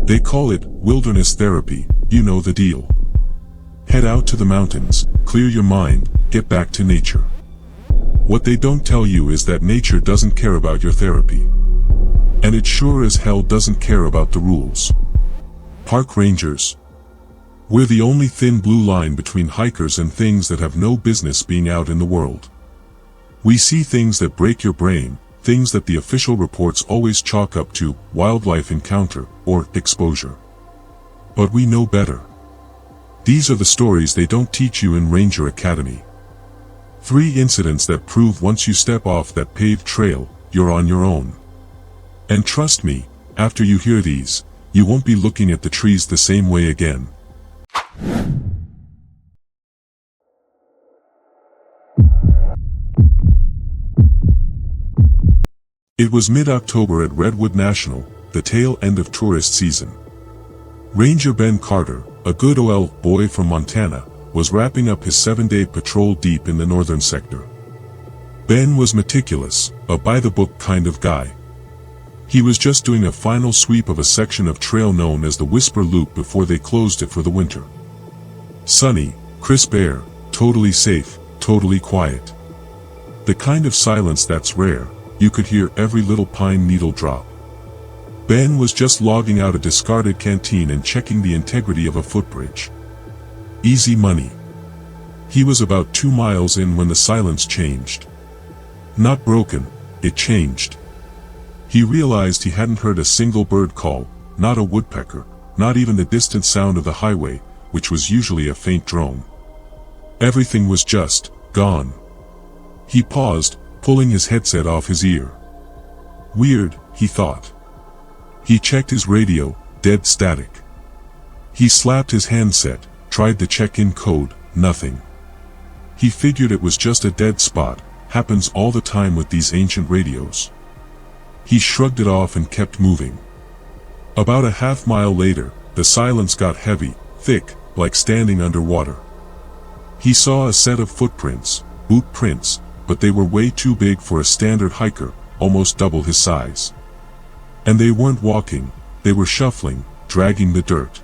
They call it wilderness therapy, you know the deal. Head out to the mountains, clear your mind, get back to nature. What they don't tell you is that nature doesn't care about your therapy. And it sure as hell doesn't care about the rules. Park rangers. We're the only thin blue line between hikers and things that have no business being out in the world. We see things that break your brain, things that the official reports always chalk up to wildlife encounter or exposure. But we know better. These are the stories they don't teach you in Ranger Academy. 3 incidents that prove once you step off that paved trail, you're on your own. And trust me, after you hear these, you won't be looking at the trees the same way again. It was mid-October at Redwood National, the tail end of tourist season. Ranger Ben Carter, a good old boy from Montana, was wrapping up his 7-day patrol deep in the northern sector. Ben was meticulous, a by-the-book kind of guy. He was just doing a final sweep of a section of trail known as the Whisper Loop before they closed it for the winter. Sunny, crisp air, totally safe, totally quiet. The kind of silence that's rare, you could hear every little pine needle drop. Ben was just logging out a discarded canteen and checking the integrity of a footbridge. Easy money. He was about 2 miles in when the silence changed. Not broken, it changed. He realized he hadn't heard a single bird call, not a woodpecker, not even the distant sound of the highway, which was usually a faint drone. Everything was just gone. He paused, pulling his headset off his ear. Weird, he thought. He checked his radio, dead static. He slapped his handset, tried the check-in code, nothing. He figured it was just a dead spot, happens all the time with these ancient radios. He shrugged it off and kept moving. About a half-mile later, the silence got heavy, thick, like standing underwater. He saw a set of footprints, boot prints, but they were way too big for a standard hiker, almost double his size. And they weren't walking, they were shuffling, dragging the dirt.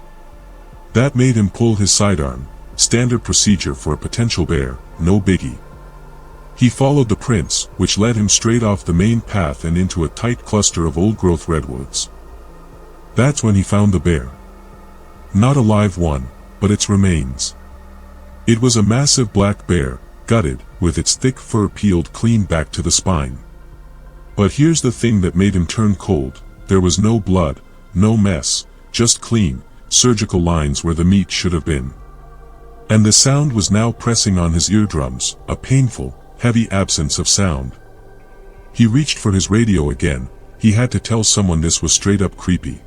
That made him pull his sidearm, standard procedure for a potential bear, no biggie. He followed the prints, which led him straight off the main path and into a tight cluster of old-growth redwoods. That's when he found the bear. Not a live one, but its remains. It was a massive black bear, gutted, with its thick fur peeled clean back to the spine. But here's the thing that made him turn cold: there was no blood, no mess, just clean, surgical lines where the meat should have been. And the sound was now pressing on his eardrums, a painful, heavy absence of sound. He reached for his radio again. He had to tell someone this was straight up creepy.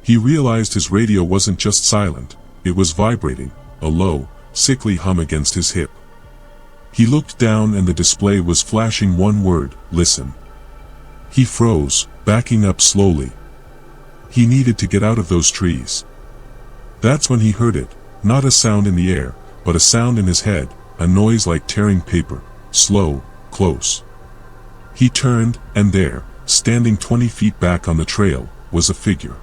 He realized his radio wasn't just silent, it was vibrating, a low, sickly hum against his hip. He looked down and the display was flashing one word: listen. He froze, backing up slowly. He needed to get out of those trees. That's when he heard it, not a sound in the air, but a sound in his head, a noise like tearing paper, slow, close. He turned, and there, standing 20 feet back on the trail, was a figure.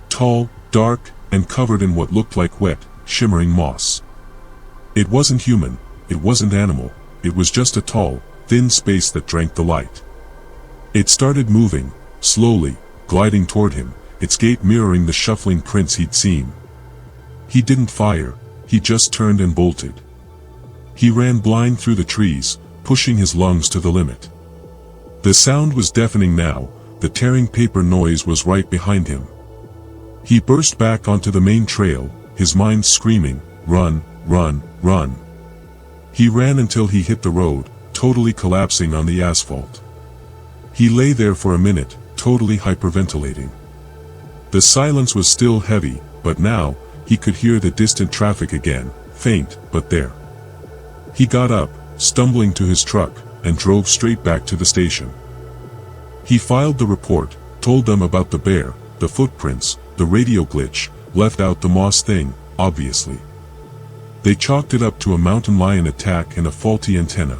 Tall, dark, and covered in what looked like wet, shimmering moss. It wasn't human, it wasn't animal, it was just a tall, thin space that drank the light. It started moving, slowly, gliding toward him, its gait mirroring the shuffling prints he'd seen. He didn't fire, he just turned and bolted. He ran blind through the trees, pushing his lungs to the limit. The sound was deafening now, the tearing paper noise was right behind him. He burst back onto the main trail, his mind screaming, run, run, run. He ran until he hit the road, totally collapsing on the asphalt. He lay there for a minute, totally hyperventilating. The silence was still heavy, but now, he could hear the distant traffic again, faint, but there. He got up, stumbling to his truck, and drove straight back to the station. He filed the report, told them about the bear, the footprints, the radio glitch, left out the moss thing, obviously. They chalked it up to a mountain lion attack and a faulty antenna.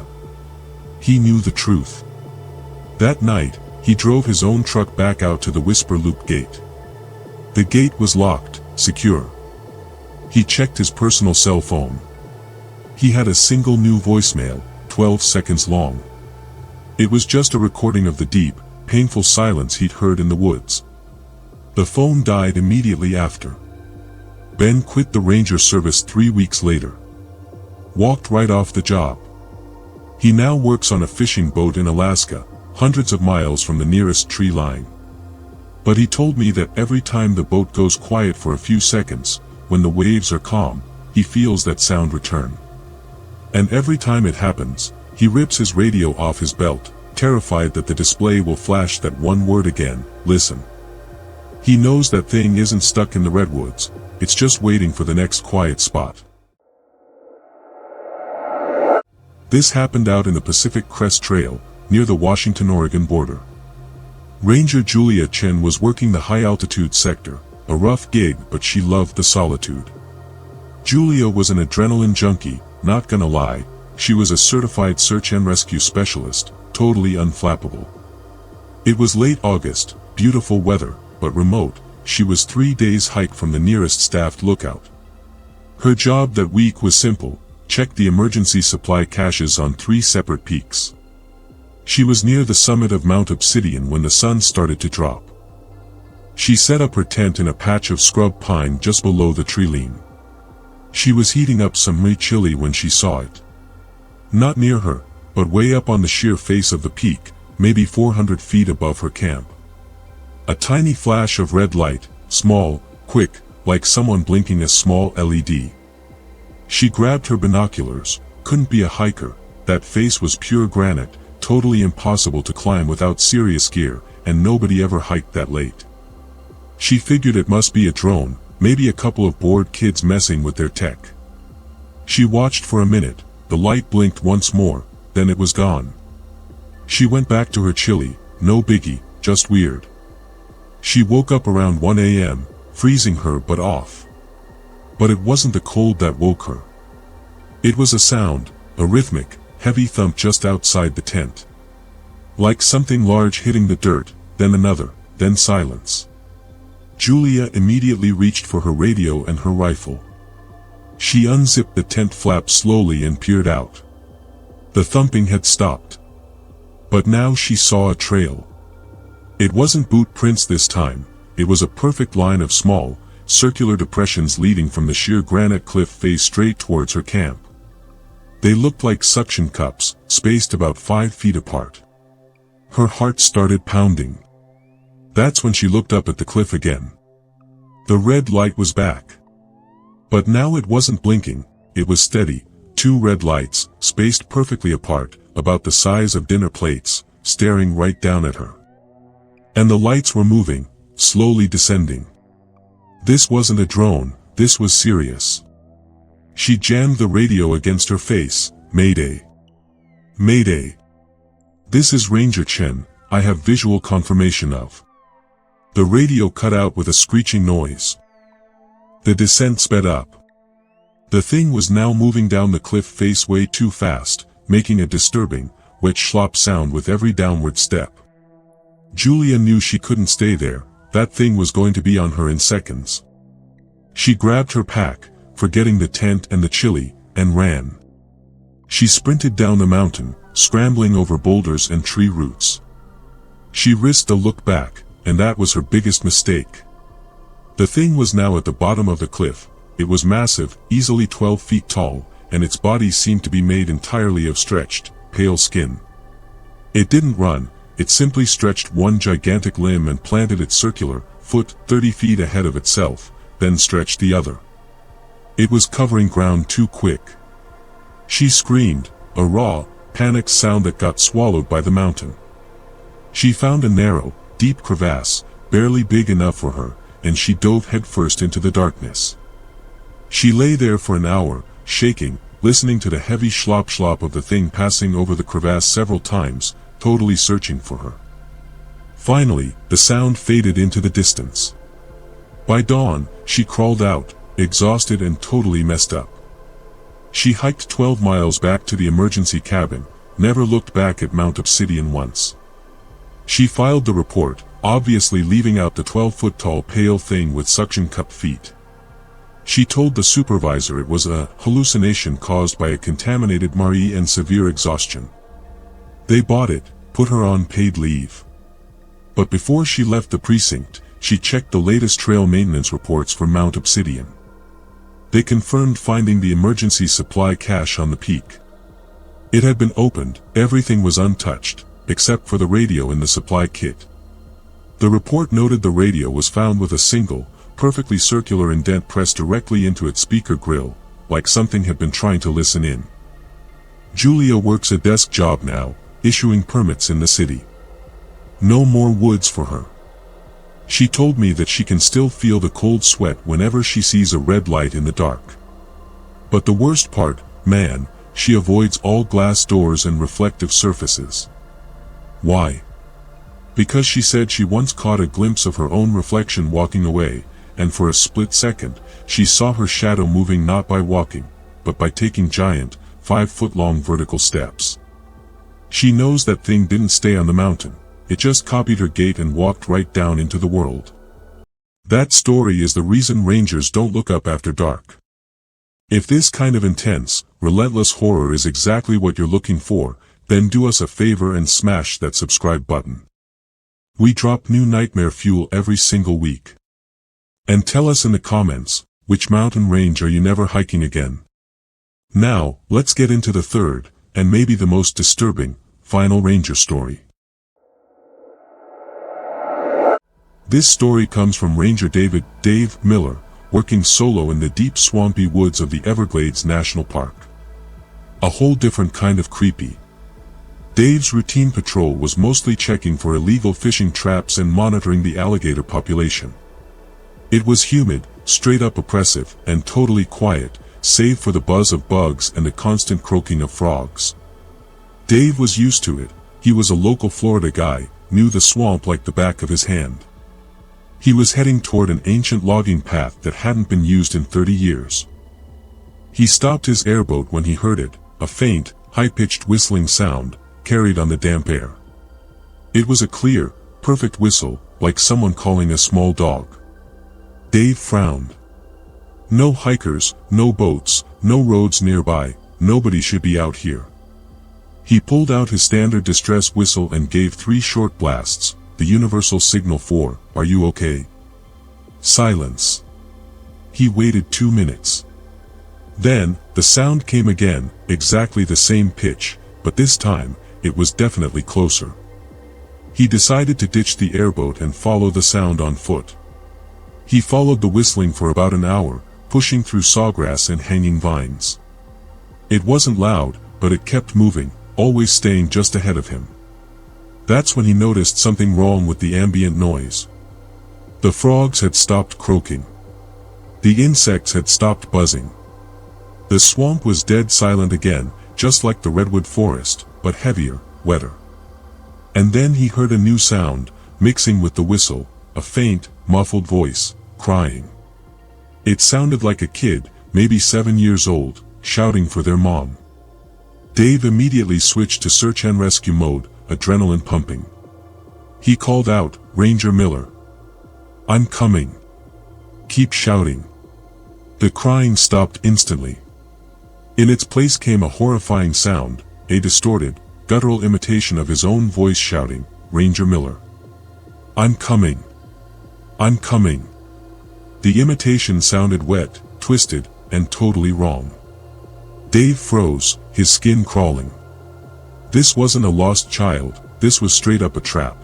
He knew the truth. That night, he drove his own truck back out to the Whisper Loop gate. The gate was locked, secure. He checked his personal cell phone. He had a single new voicemail, 12 seconds long. It was just a recording of the deep, painful silence he'd heard in the woods. The phone died immediately after. Ben quit the ranger service 3 weeks later. Walked right off the job. He now works on a fishing boat in Alaska, hundreds of miles from the nearest tree line. But he told me that every time the boat goes quiet for a few seconds, when the waves are calm, he feels that sound return. And every time it happens, he rips his radio off his belt, terrified that the display will flash that one word again, listen. He knows that thing isn't stuck in the redwoods, it's just waiting for the next quiet spot. This happened out in the Pacific Crest Trail, near the Washington-Oregon border. Ranger Julia Chen was working the high-altitude sector, a rough gig, but she loved the solitude. Julia was an adrenaline junkie, not gonna lie, she was a certified search and rescue specialist, totally unflappable. It was late August, beautiful weather, but remote. She was 3 days' hike from the nearest staffed lookout. Her job that week was simple: check the emergency supply caches on 3 separate peaks. She was near the summit of Mount Obsidian when the sun started to drop. She set up her tent in a patch of scrub pine just below the tree line. She was heating up some chili when she saw it. Not near her, but way up on the sheer face of the peak, maybe 400 feet above her camp. A tiny flash of red light, small, quick, like someone blinking a small LED. She grabbed her binoculars. Couldn't be a hiker, that face was pure granite, totally impossible to climb without serious gear, and nobody ever hiked that late. She figured it must be a drone, maybe a couple of bored kids messing with their tech. She watched for a minute, the light blinked once more, then it was gone. She went back to her chili, no biggie, just weird. She woke up around 1 a.m., freezing her butt off. But it wasn't the cold that woke her. It was a sound, a rhythmic, heavy thump just outside the tent. Like something large hitting the dirt, then another, then silence. Julia immediately reached for her radio and her rifle. She unzipped the tent flap slowly and peered out. The thumping had stopped. But now she saw a trail. It wasn't boot prints this time, it was a perfect line of small, circular depressions leading from the sheer granite cliff face straight towards her camp. They looked like suction cups, spaced about 5 feet apart. Her heart started pounding. That's when she looked up at the cliff again. The red light was back. But now it wasn't blinking, it was steady, 2 red lights, spaced perfectly apart, about the size of dinner plates, staring right down at her. And the lights were moving, slowly descending. This wasn't a drone, this was serious. She jammed the radio against her face. Mayday. Mayday. This is Ranger Chen, I have visual confirmation of. The radio cut out with a screeching noise. The descent sped up. The thing was now moving down the cliff face way too fast, making a disturbing, wet slop sound with every downward step. Julia knew she couldn't stay there, that thing was going to be on her in seconds. She grabbed her pack, forgetting the tent and the chili, and ran. She sprinted down the mountain, scrambling over boulders and tree roots. She risked a look back, and that was her biggest mistake. The thing was now at the bottom of the cliff. It was massive, easily 12 feet tall, and its body seemed to be made entirely of stretched, pale skin. It didn't run, it simply stretched one gigantic limb and planted its circular foot 30 feet ahead of itself, then stretched the other. It was covering ground too quick. She screamed, a raw, panicked sound that got swallowed by the mountain. She found a narrow, deep crevasse, barely big enough for her, and she dove headfirst into the darkness. She lay there for an hour, shaking, listening to the heavy slop of the thing passing over the crevasse several times, totally searching for her. Finally, the sound faded into the distance. By dawn, she crawled out, exhausted and totally messed up. She hiked 12 miles back to the emergency cabin, never looked back at Mount Obsidian once. She filed the report, obviously leaving out the 12-foot-tall pale thing with suction-cup feet. She told the supervisor it was a hallucination caused by a contaminated MRE and severe exhaustion. They bought it, put her on paid leave. But before she left the precinct, she checked the latest trail maintenance reports for Mount Obsidian. They confirmed finding the emergency supply cache on the peak. It had been opened, everything was untouched, except for the radio in the supply kit. The report noted the radio was found with a single, perfectly circular indent pressed directly into its speaker grill, like something had been trying to listen in. Julia works a desk job now, issuing permits in the city. No more woods for her. She told me that she can still feel the cold sweat whenever she sees a red light in the dark. But the worst part, man, she avoids all glass doors and reflective surfaces. Why? Because she said she once caught a glimpse of her own reflection walking away, and for a split second, she saw her shadow moving not by walking, but by taking giant, 5-foot-long vertical steps. She knows that thing didn't stay on the mountain, it just copied her gait and walked right down into the world. That story is the reason rangers don't look up after dark. If this kind of intense, relentless horror is exactly what you're looking for, then do us a favor and smash that subscribe button. We drop new nightmare fuel every single week. And tell us in the comments, which mountain range are you never hiking again? Now, let's get into the third, and maybe the most disturbing, final ranger story. This story comes from Ranger Dave Miller, working solo in the deep swampy woods of the Everglades National Park. A whole different kind of creepy. Dave's routine patrol was mostly checking for illegal fishing traps and monitoring the alligator population. It was humid, straight up oppressive, and totally quiet, save for the buzz of bugs and the constant croaking of frogs. Dave was used to it. He was a local Florida guy, knew the swamp like the back of his hand. He was heading toward an ancient logging path that hadn't been used in 30 years. He stopped his airboat when he heard it, a faint, high-pitched whistling sound, carried on the damp air. It was a clear, perfect whistle, like someone calling a small dog. Dave frowned. No hikers, no boats, no roads nearby, nobody should be out here. He pulled out his standard distress whistle and gave 3 short blasts, the universal signal for, "Are you okay?" Silence. He waited 2 minutes. Then, the sound came again, exactly the same pitch, but this time, it was definitely closer. He decided to ditch the airboat and follow the sound on foot. He followed the whistling for about an hour, pushing through sawgrass and hanging vines. It wasn't loud, but it kept moving, always staying just ahead of him. That's when he noticed something wrong with the ambient noise. The frogs had stopped croaking. The insects had stopped buzzing. The swamp was dead silent again, just like the redwood forest, but heavier, wetter. And then he heard a new sound, mixing with the whistle, a faint, muffled voice, crying. It sounded like a kid, maybe 7 years old, shouting for their mom. Dave immediately switched to search and rescue mode, adrenaline pumping. He called out, "Ranger Miller. I'm coming. Keep shouting." The crying stopped instantly. In its place came a horrifying sound, a distorted, guttural imitation of his own voice shouting, "Ranger Miller. I'm coming. I'm coming." The imitation sounded wet, twisted, and totally wrong. Dave froze, his skin crawling. This wasn't a lost child, this was straight up a trap.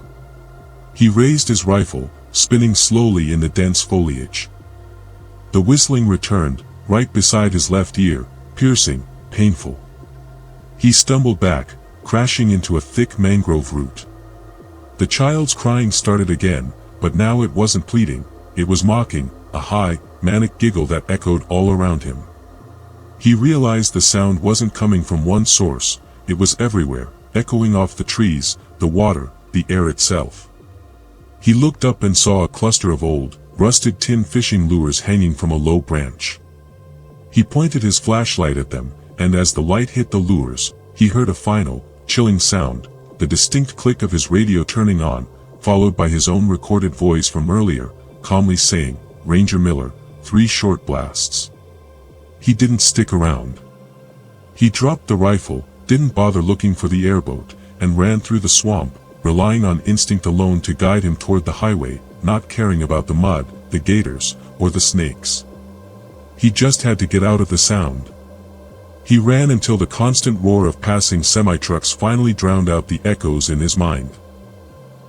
He raised his rifle, spinning slowly in the dense foliage. The whistling returned, right beside his left ear, piercing, painful. He stumbled back, crashing into a thick mangrove root. The child's crying started again, but now it wasn't pleading, it was mocking, a high, manic giggle that echoed all around him. He realized the sound wasn't coming from one source, it was everywhere, echoing off the trees, the water, the air itself. He looked up and saw a cluster of old, rusted tin fishing lures hanging from a low branch. He pointed his flashlight at them, and as the light hit the lures, he heard a final, chilling sound, the distinct click of his radio turning on, followed by his own recorded voice from earlier, calmly saying, "Ranger Miller, 3 short blasts." He didn't stick around. He dropped the rifle, didn't bother looking for the airboat, and ran through the swamp, relying on instinct alone to guide him toward the highway, not caring about the mud, the gators, or the snakes. He just had to get out of the sound. He ran until the constant roar of passing semi-trucks finally drowned out the echoes in his mind.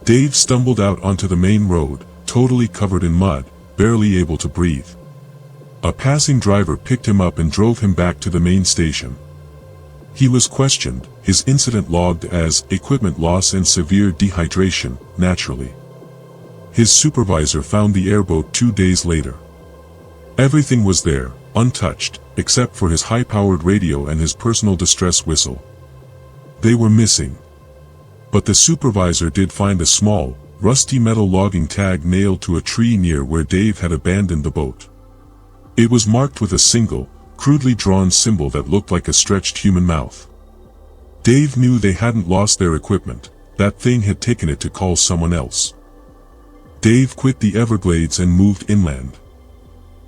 Dave stumbled out onto the main road, totally covered in mud, barely able to breathe. A passing driver picked him up and drove him back to the main station. He was questioned, his incident logged as equipment loss and severe dehydration, naturally. His supervisor found the airboat 2 days later. Everything was there, untouched, except for his high-powered radio and his personal distress whistle. They were missing. But the supervisor did find a small, rusty metal logging tag nailed to a tree near where Dave had abandoned the boat. It was marked with a single, crudely drawn symbol that looked like a stretched human mouth. Dave knew they hadn't lost their equipment, that thing had taken it to call someone else. Dave quit the Everglades and moved inland.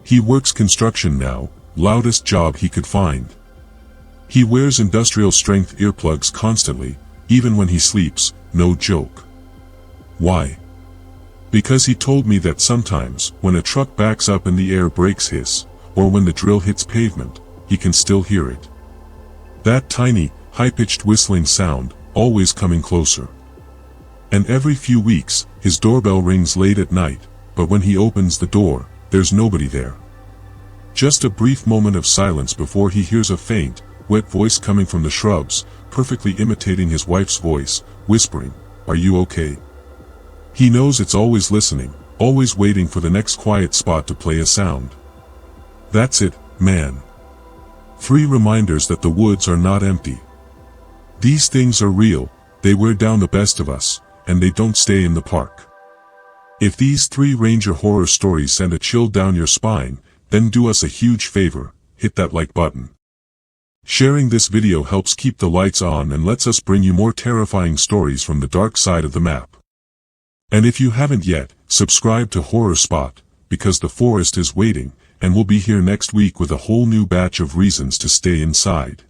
He works construction now, loudest job he could find. He wears industrial-strength earplugs constantly, even when he sleeps, no joke. Why? Because he told me that sometimes, when a truck backs up and the air brakes hiss, or when the drill hits pavement, he can still hear it. That tiny, high-pitched whistling sound, always coming closer. And every few weeks, his doorbell rings late at night, but when he opens the door, there's nobody there. Just a brief moment of silence before he hears a faint, wet voice coming from the shrubs, perfectly imitating his wife's voice, whispering, "Are you okay?" He knows it's always listening, always waiting for the next quiet spot to play a sound. That's it, man. 3 reminders that the woods are not empty. These things are real, they wear down the best of us, and they don't stay in the park. If these 3 Ranger horror stories send a chill down your spine, then do us a huge favor, hit that like button. Sharing this video helps keep the lights on and lets us bring you more terrifying stories from the dark side of the map. And if you haven't yet, subscribe to Horror Spot, because the forest is waiting, and we'll be here next week with a whole new batch of reasons to stay inside.